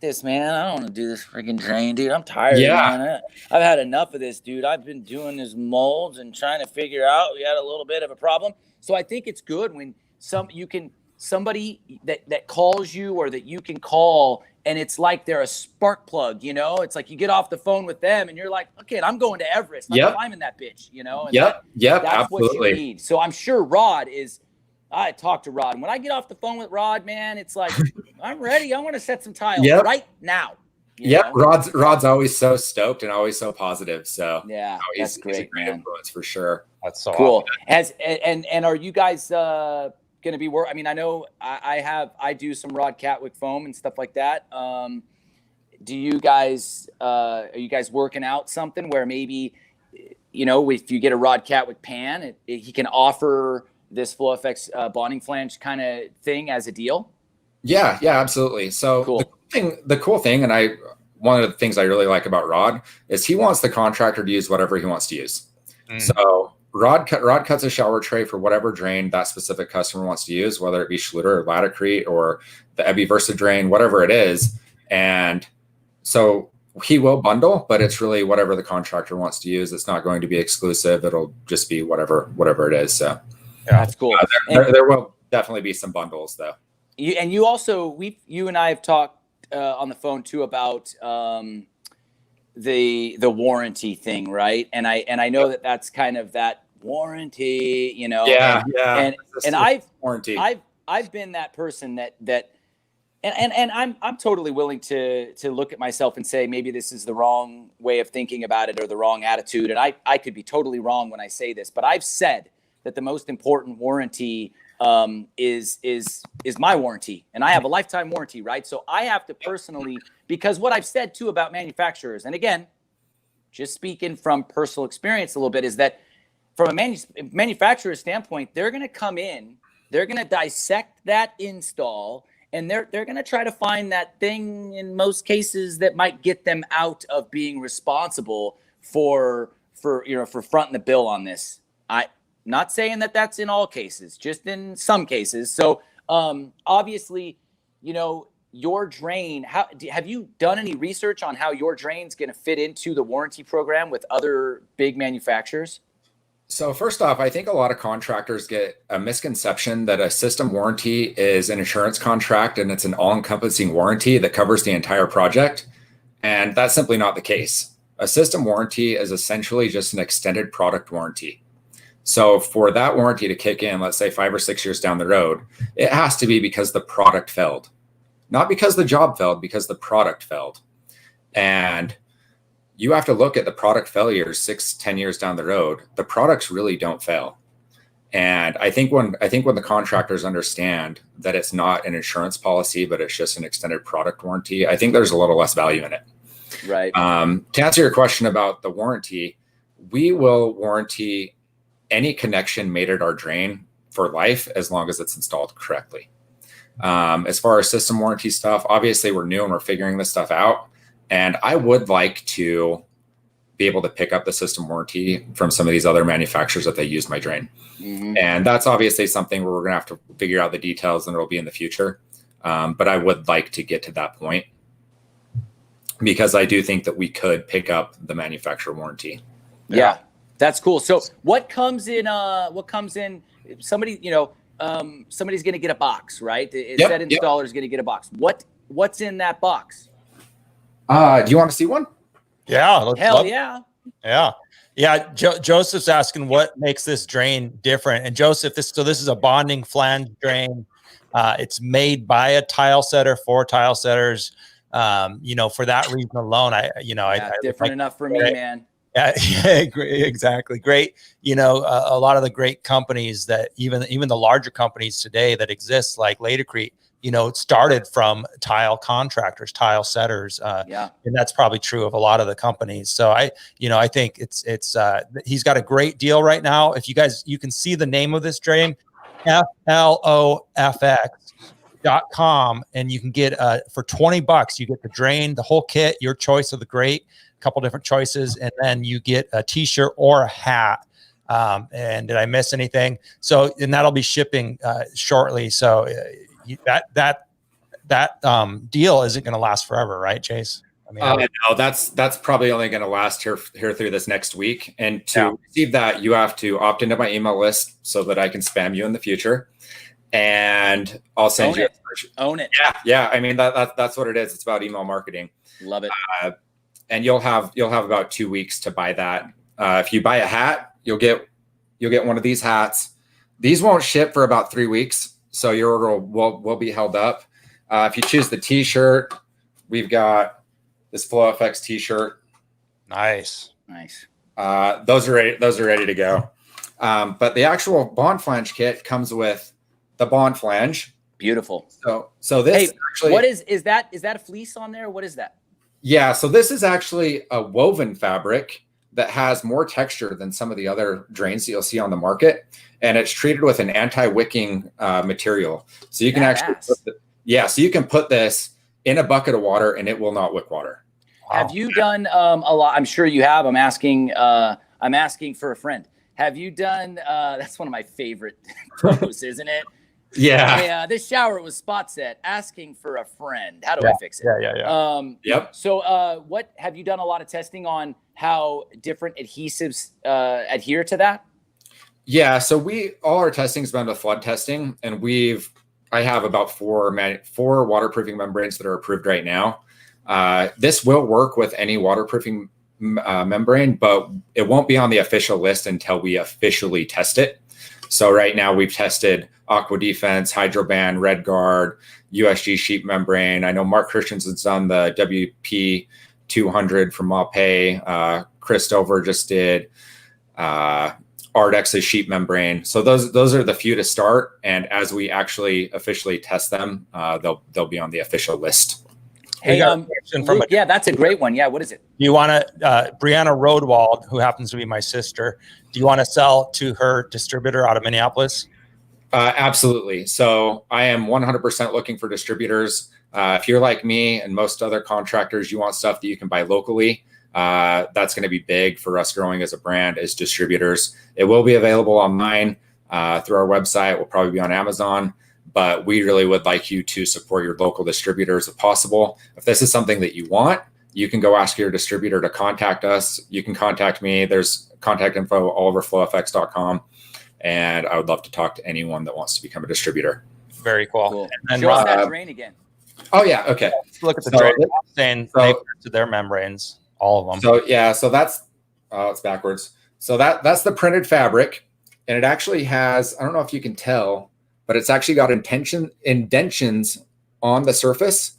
C: this, man, I don't want to do this freaking drain, dude. I'm tired, man. I've had enough of this, dude. I've been doing this molds and trying to figure out, we had a little bit of a problem. So I think it's good when somebody that calls you, or that you can call, and it's like they're a spark plug, it's like you get off the phone with them and you're like, okay, I'm going to Everest. I'm climbing that bitch, and that's
A: absolutely
C: what you need. So I'm sure Rod is. I talked to Rod, and when I get off the phone with Rod, man, it's like, I'm ready. I want to set some tiles right now.
A: Rod's always so stoked and always so positive. So
C: that's great,
A: he's a great influence for sure.
B: That's so
C: cool.
B: Awesome.
C: And are you guys going to be I mean, I know I do some Rod Catwick foam and stuff like that. Do you guys are you guys working out something where maybe if you get a Rod Catwick pan, he can offer this FlowFX bonding flange kind of thing as a deal?
A: Yeah, absolutely. So cool. The cool thing, and one of the things I really like about Rod is he wants the contractor to use whatever he wants to use. So Rod cuts a shower tray for whatever drain that specific customer wants to use, whether it be Schluter or Laticrete or the Ebby Versa drain, whatever it is. And so he will bundle, but it's really whatever the contractor wants to use. It's not going to be exclusive. It'll just be whatever it is. So
C: that's cool.
A: There will definitely be some bundles, though.
C: You and I have talked on the phone too about the warranty thing, right? And I know that's kind of that warranty, And I've been that person that I'm totally willing to look at myself and say maybe this is the wrong way of thinking about it or the wrong attitude, and I could be totally wrong when I say this, but I've said that the most important warranty is my warranty, and I have a lifetime warranty, right? So I have to personally, because what I've said too about manufacturers, and again, just speaking from personal experience a little bit, is that from a manufacturer's standpoint, they're going to come in, they're going to dissect that install, and they're going to try to find that thing in most cases that might get them out of being responsible for fronting the bill on this. Not saying that that's in all cases, just in some cases. So obviously, your drain, have you done any research on how your drain's going to fit into the warranty program with other big manufacturers?
A: So first off, I think a lot of contractors get a misconception that a system warranty is an insurance contract and it's an all-encompassing warranty that covers the entire project. And that's simply not the case. A system warranty is essentially just an extended product warranty. So for that warranty to kick in, let's say 5 or 6 years down the road, it has to be because the product failed. Not because the job failed, because the product failed. And you have to look at the product failures 6-10 years down the road. The products really don't fail. And I think when the contractors understand that it's not an insurance policy, but it's just an extended product warranty, I think there's a little less value in it.
C: Right.
A: To answer your question about the warranty, we will warranty any connection made at our drain for life as long as it's installed correctly. As far as system warranty stuff, obviously we're new and we're figuring this stuff out. And I would like to be able to pick up the system warranty from some of these other manufacturers that they use my drain. Mm-hmm. And that's obviously something where we're going to have to figure out the details, and it'll be in the future. But I would like to get to that point because I do think that we could pick up the manufacturer warranty.
C: Yeah, that's cool. So what comes in, somebody, somebody's going to get a box, right? That installer is going to get a box. What's in that box?
A: Do you want to see one?
B: Yeah.
C: Hell yeah.
B: Yeah. Yeah. Joseph's asking what makes this drain different. And Joseph, this is a bonding flange drain. It's made by a tile setter for tile setters. For that reason alone,
C: different enough for me, man.
B: Yeah, exactly. Great. A lot of the great companies that even the larger companies today that exist, like Laticrete, it started from tile contractors, tile setters. And that's probably true of a lot of the companies. So I think it's he's got a great deal right now. If you can see the name of this drain, FLOFX.com, and you can get for $20, you get the drain, the whole kit, your choice of the grate, a couple different choices, and then you get a t-shirt or a hat. And did I miss anything? So, and that'll be shipping shortly. So that deal isn't going to last forever, right, Chase? I mean,
A: no, that's probably only going to last here through this next week. And to receive that, you have to opt into my email list so that I can spam you in the future. And I'll send you.
C: Own it.
A: Yeah. I mean, that's what it is. It's about email marketing.
C: Love it.
A: And you'll have about 2 weeks to buy that. If you buy a hat, you'll get one of these hats. These won't ship for about 3 weeks, so your order will be held up. If you choose the t-shirt, we've got this FlowFX t-shirt.
B: Nice.
A: Those are ready to go. But the actual bond flange kit comes with the bond flange.
C: Beautiful.
A: So this actually,
C: what is that a fleece on there? What is that?
A: Yeah, so this is actually a woven fabric that has more texture than some of the other drains that you'll see on the market, and it's treated with an anti-wicking material. So you can so you can put this in a bucket of water and it will not wick water.
C: Wow. Have you done a lot? I'm sure you have. I'm asking for a friend. Have you done? That's one of my favorite pros, isn't it?
A: Yeah.
C: Hey, this shower was spot set. Asking for a friend. How do I fix it?
B: Yeah.
A: Yep.
C: So, what have you done? A lot of testing on how different adhesives adhere to that.
A: Yeah. So all our testing's been with flood testing, and I have about four waterproofing membranes that are approved right now. This will work with any waterproofing membrane, but it won't be on the official list until we officially test it. So right now we've tested Aqua Defense, Hydroban, Red Guard, USG sheet membrane. I know Mark Christensen's done the WP 200 from Maupe. Chris Dover just did Ardex's sheet membrane. So those are the few to start. And as we actually officially test them, they'll be on the official list.
C: Hey, Luke, that's a great one. Yeah, what is it?
B: Do you want to, Brianna Roadwald, who happens to be my sister, do you want to sell to her distributor out of Minneapolis?
A: Absolutely. So I am 100% looking for distributors. If you're like me and most other contractors, you want stuff that you can buy locally. That's going to be big for us growing as a brand as distributors. It will be available online through our website. We'll probably be on Amazon. But we really would like you to support your local distributors if possible. If this is something that you want, you can go ask your distributor to contact us. You can contact me. There's contact info all over flowfx.com. And I would love to talk to anyone that wants to become a distributor.
B: Very cool.
C: And show us that drain again.
A: Oh, yeah. Okay.
B: Let's look at the drain. Saying to their membranes, all of them.
A: So that's, it's backwards. So that's the printed fabric. And it actually has, I don't know if you can tell, but it's actually got indentions on the surface,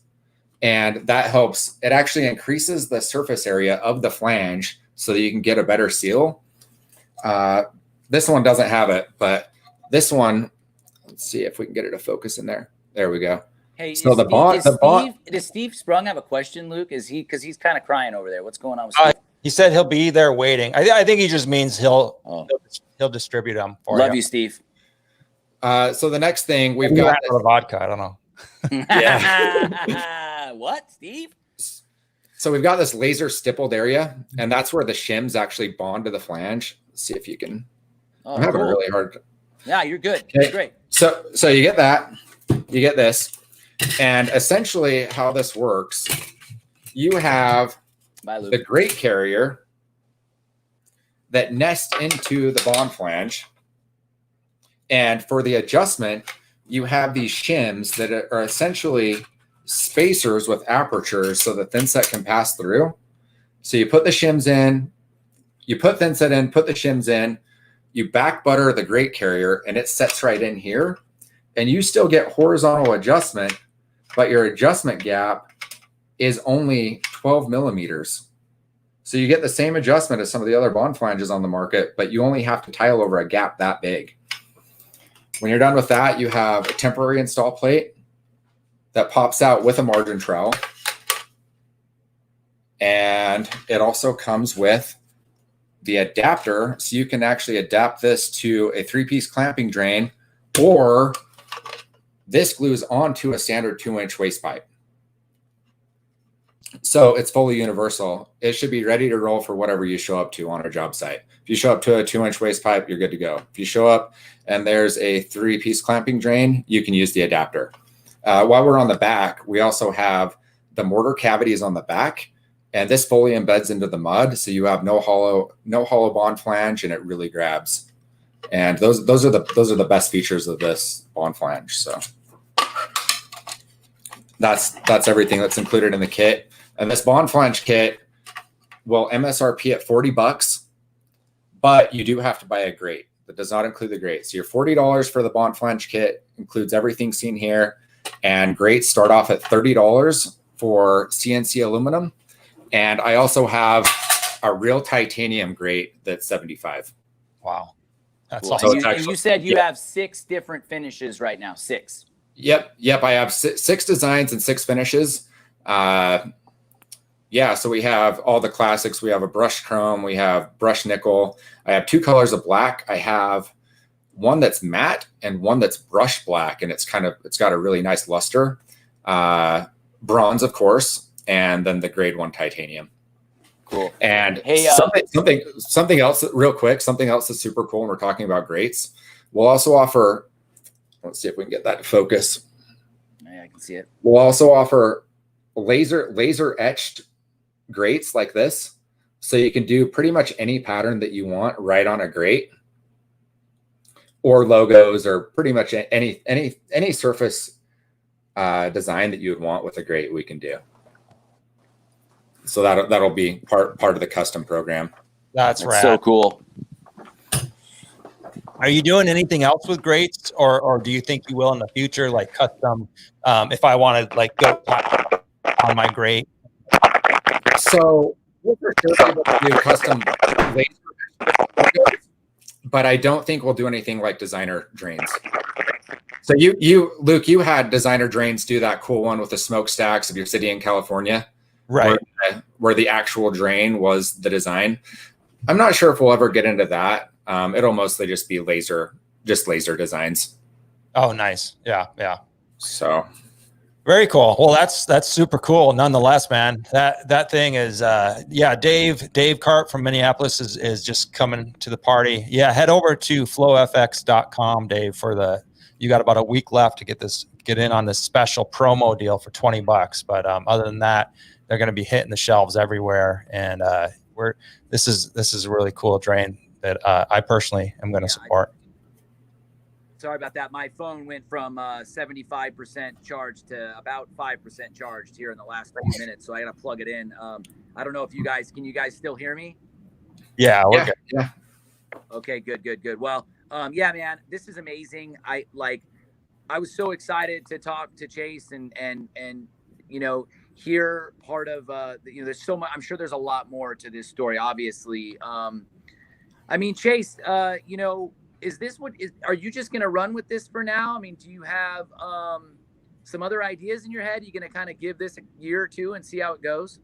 A: and that helps. It actually increases the surface area of the flange so that you can get a better seal. This one doesn't have it, but this one, let's see if we can get it to focus in there. There we go.
C: Hey, so does Steve Sprung have a question, Luke? Because he's kind of crying over there. What's going on with Steve?
B: He said he'll be there waiting. I think he just means he'll distribute them for you.
C: Love you, Steve.
A: So the next thing we've got
B: the vodka. I don't know.
A: Yeah.
C: What, Steve?
A: So we've got this laser stippled area, and that's where the shims actually bond to the flange. Let's see if you can. I'm having a really hard.
C: Yeah, you're good.
A: Okay.
C: You're great.
A: So you get that, you get this, and essentially how this works, you have the grate carrier that nests into the bond flange. And for the adjustment, you have these shims that are essentially spacers with apertures so the thin set can pass through. So you put the shims in, You put thinset in, put the shims in, you back butter the grate carrier, and it sets right in here. And you still get horizontal adjustment, but your adjustment gap is only 12 millimeters. So you get the same adjustment as some of the other bond flanges on the market, but you only have to tile over a gap that big. When you're done with that, you have a temporary install plate that pops out with a margin trowel. And it also comes with the adapter, so you can actually adapt this to a 3-piece clamping drain, or this glues onto a standard 2-inch waste pipe. So it's fully universal. It should be ready to roll for whatever you show up to on a job site. If you show up to a 2-inch waste pipe, you're good to go. If you show up and there's a 3-piece clamping drain, you can use the adapter. While we're on the back, we also have the mortar cavities on the back, and this fully embeds into the mud, so you have no hollow bond flange, and it really grabs. And those are the best features of this bond flange. So that's everything that's included in the kit. And this bond flange kit will MSRP at $40, but you do have to buy a grate. That does not include the grate. So your $40 for the bond flange kit includes everything seen here, and grates start off at $30 for CNC aluminum. And I also have a real titanium grate that's $75.
B: Wow. That's
C: cool.
B: awesome.
C: And you said you have 6 different finishes right now. 6.
A: Yep. I have 6 designs and 6 finishes. Yeah, so we have all the classics. We have a brushed chrome. We have brushed nickel. I have 2 colors of black. I have one that's matte and one that's brushed black, and it's got a really nice luster. Bronze, of course, and then the grade 1 titanium.
C: Cool.
A: And
C: hey,
A: something else real quick, something else that's super cool when we're talking about grates. We'll also offer, let's see if we can get that to focus.
C: Yeah, I can see it.
A: We'll also offer laser etched grates like this. So you can do pretty much any pattern that you want right on a grate, or logos, or pretty much any surface design that you would want with a grate we can do. So that'll be part of the custom program.
B: That's rad.
C: So cool.
B: Are you doing anything else with grates, or do you think you will in the future, like custom? If I want to like go on my grate.
A: So we'll for sure be able to do custom laser, but I don't think we'll do anything like designer drains. So Luke, you had designer drains do that cool one with the smokestacks of your city in California.
B: Right.
A: Where the actual drain was the design. I'm not sure if we'll ever get into that. It'll mostly just be laser designs.
B: Oh, nice. Yeah.
A: So
B: very cool. Well, that's super cool. Nonetheless, man, that thing is, Dave Carp from Minneapolis is just coming to the party. Yeah. Head over to flowfx.com, Dave, you got about a week left to get in on this special promo deal for $20. But other than that, they're going to be hitting the shelves everywhere, and this is a really cool drain that I personally am going to support.
C: Sorry about that. My phone went from 75% charged to about 5% charged here in the last few minutes, so I got to plug it in. I don't know if you guys still hear me?
B: Yeah, we're good.
A: Yeah.
C: Okay, good. Well, yeah, man, this is amazing. I was so excited to talk to Chase and hear part of there's so much. I'm sure there's a lot more to this story, obviously. I mean, Chase, is this are you just going to run with this for now? I mean, do you have some other ideas in your head? Are you going to kind of give this a year or two and see how it goes?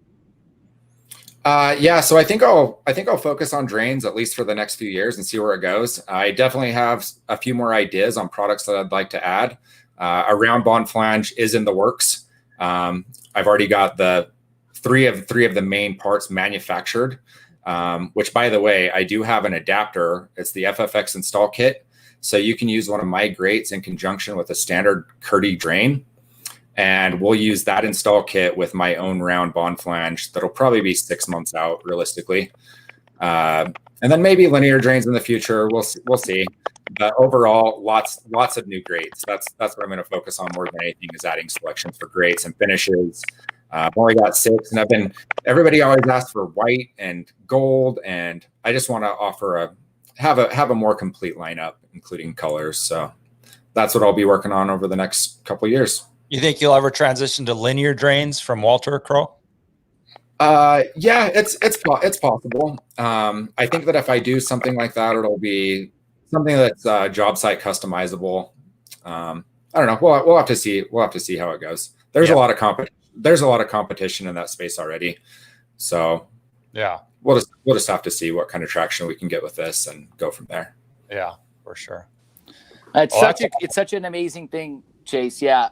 A: Yeah, so I think I'll focus on drains at least for the next few years and see where it goes. I definitely have a few more ideas on products that I'd like to add. A round bond flange is in the works. I've already got the three of the main parts manufactured, which, by the way, I do have an adapter. It's the FFX install kit. So you can use one of my grates in conjunction with a standard Curdy drain. And we'll use that install kit with my own round bond flange. That'll probably be 6 months out realistically. And then maybe linear drains in the future. We'll see. But overall, lots of new grates. That's what I'm going to focus on more than anything, is adding selections for grates and finishes. I've only got 6, and everybody always asks for white and gold, and I just want to offer have a more complete lineup, including colors. So that's what I'll be working on over the next couple of years.
B: You think you'll ever transition to linear drains from Walter Crow?
A: Yeah, it's possible. I think that if I do something like that, it'll be something that's job site customizable. I don't know. We'll have to see. We'll have to see how it goes. There's a lot of competition in that space already. So
B: yeah,
A: we'll just have to see what kind of traction we can get with this and go from there.
B: Yeah, for sure.
C: It's such an amazing thing, Chase. Yeah.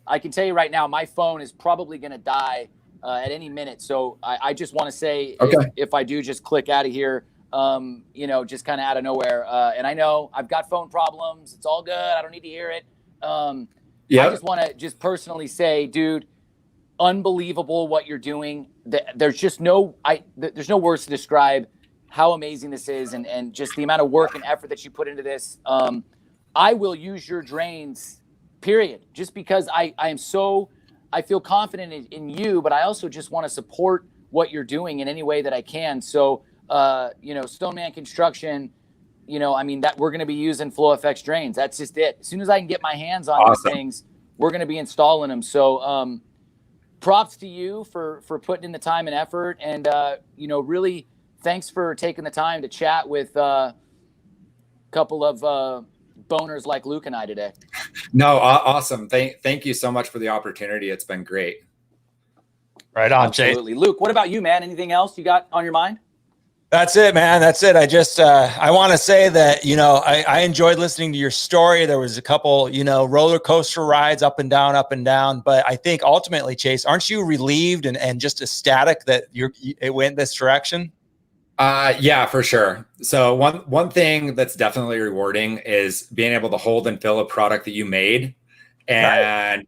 C: I can tell you right now, my phone is probably going to die at any minute. So I just want to say, if I do just click out of here, just kind of out of nowhere. And I know I've got phone problems. It's all good. I don't need to hear it. I just want to just personally say, dude, unbelievable what you're doing. There's just there's no words to describe how amazing this is, and just the amount of work and effort that you put into this. I will use your drains, period, just because I feel confident in you, but I also just want to support what you're doing in any way that I can. So, Stoneman Construction, that we're going to be using FlowFX drains. That's just it. As soon as I can get my hands on these things, we're going to be installing them. So, props to you for putting in the time and effort, and really thanks for taking the time to chat with a couple of boners like Luke and I today.
A: No, awesome. Thank you so much for the opportunity. It's been great.
B: Right on,
C: Absolutely.
B: Chase.
C: Luke, what about you, man? Anything else you got on your mind?
B: That's it, man. That's it. I just, I want to say that, I enjoyed listening to your story. There was a couple, roller coaster rides up and down. But I think ultimately, Chase, aren't you relieved and just ecstatic that it went this direction?
A: Yeah, for sure. So one thing that's definitely rewarding is being able to hold and fill a product that you made. And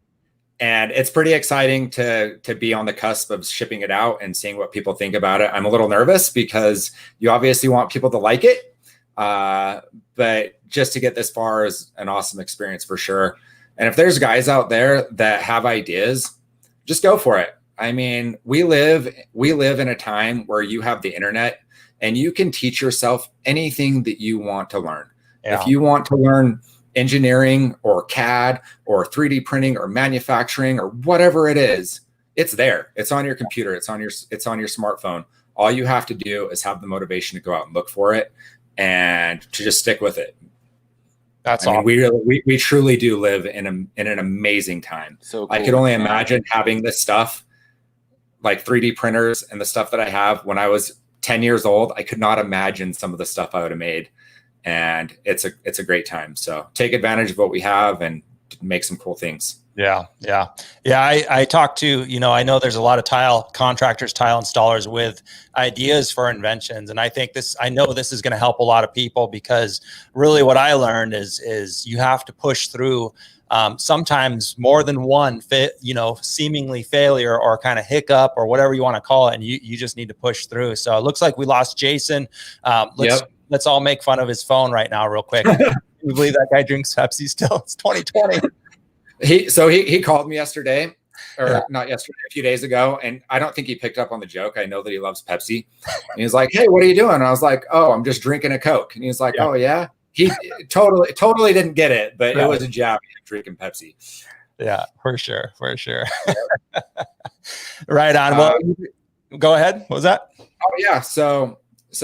A: it's pretty exciting to be on the cusp of shipping it out and seeing what people think about it. I'm a little nervous because you obviously want people to like it. But just to get this far is an awesome experience for sure. And if there's guys out there that have ideas, just go for it. I mean, we live in a time where you have the internet and you can teach yourself anything that you want to learn. Yeah. If you want to learn engineering or CAD or 3D printing or manufacturing or whatever it is, it's there. It's on your computer. It's on your smartphone. All you have to do is have the motivation to go out and look for it and to just stick with it.
B: That's awesome.
A: We truly do live in an amazing time. So cool. I could only imagine having this stuff like 3D printers and the stuff that I have when I was 10 years old. I could not imagine some of the stuff I would have made. And it's a great time. So take advantage of what we have and make some cool things.
B: Yeah. I talked to, I know there's a lot of tile contractors, tile installers with ideas for inventions. And I know this is going to help a lot of people, because really what I learned is you have to push through sometimes more than one seemingly failure or kind of hiccup or whatever you want to call it. And you just need to push through. So it looks like we lost Jason. Let's all make fun of his phone right now real quick. Can you believe that guy drinks Pepsi still? It's 2020.
A: He called me yesterday, or not yesterday, a few days ago, and I don't think he picked up on the joke. I know that he loves Pepsi. And he's like, "Hey, what are you doing?" And I was like, "Oh, I'm just drinking a Coke." And he's like, "Oh yeah." He totally didn't get it, but it was a jab at drinking Pepsi.
B: Yeah, for sure. Right on. Well, go ahead. What was that?
A: Oh yeah. So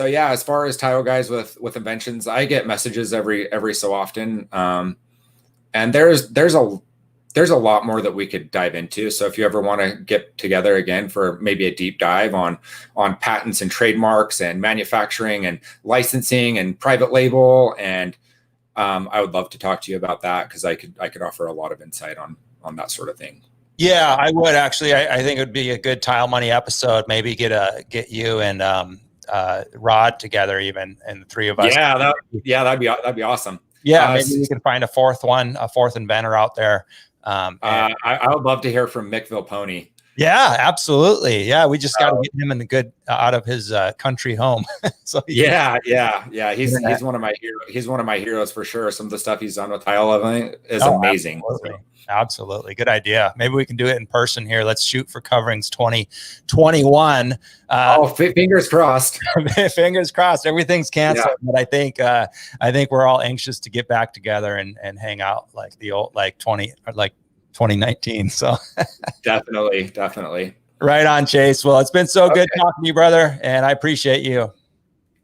A: yeah, as far as tile guys with inventions, I get messages every so often. And there's a lot more that we could dive into. So if you ever want to get together again for maybe a deep dive on patents and trademarks and manufacturing and licensing and private label, and I would love to talk to you about that, because I could offer a lot of insight on that sort of thing.
B: Yeah, I would actually. I think it would be a good Tile Money episode. Maybe get you and Rod together, even, and the three of us.
A: That'd be awesome.
B: Yeah, maybe we can find a fourth inventor out there.
A: I would love to hear from Mick Vilponi.
B: Yeah, absolutely. Yeah, we just got to get him in the good out of his country home. So
A: yeah. He's one of my heroes. He's one of my heroes for sure. Some of the stuff he's done with tile leveling is amazing.
B: Absolutely. Absolutely. Good idea. Maybe we can do it in person here. Let's shoot for coverings 2021.
A: Fingers crossed.
B: Fingers crossed. Everything's canceled, but I think we're all anxious to get back together and hang out like the old 2019. So definitely. Right on, Chase. Well, it's been so good talking to you, brother, and I appreciate you.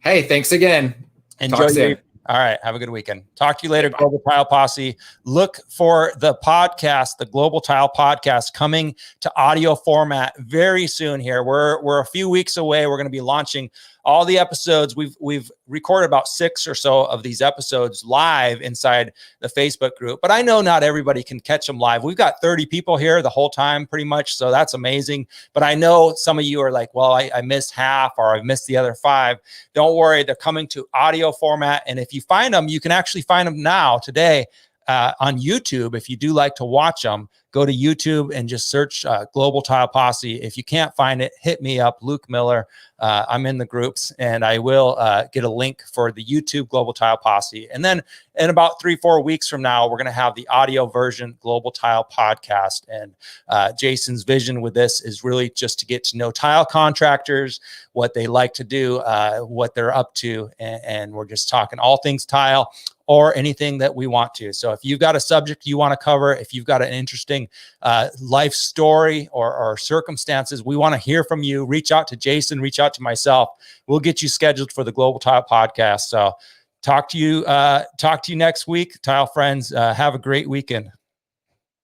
A: Hey, thanks again.
B: Enjoy your All right. Have a good weekend. Talk to you later, Global Tile Posse. Look for the podcast, the Global Tile Podcast, coming to audio format very soon here. We're a few weeks away. We're going to be launching all the episodes. We've recorded about 6 or so of these episodes live inside the Facebook group, but I know not everybody can catch them live. We've got 30 people here the whole time pretty much, so that's amazing. But I know some of you are like, well, I missed half or I missed the other 5. Don't worry, they're coming to audio format. And if you find them, you can actually find them now today on YouTube. If you do like to watch them, go to YouTube and just search Global Tile Posse. If you can't find it, hit me up, Luke Miller. I'm in the groups, and I will get a link for the YouTube Global Tile Posse. And then in about 3-4 weeks from now, we're going to have the audio version Global Tile Podcast. And Jason's vision with this is really just to get to know tile contractors, what they like to do, what they're up to. And we're just talking all things tile or anything that we want to. So if you've got a subject you want to cover, if you've got an interesting life story or circumstances, we want to hear from you. Reach out to Jason, reach out to myself. We'll get you scheduled for the Global Tile Podcast. So talk to you next week, tile friends. Have a great weekend.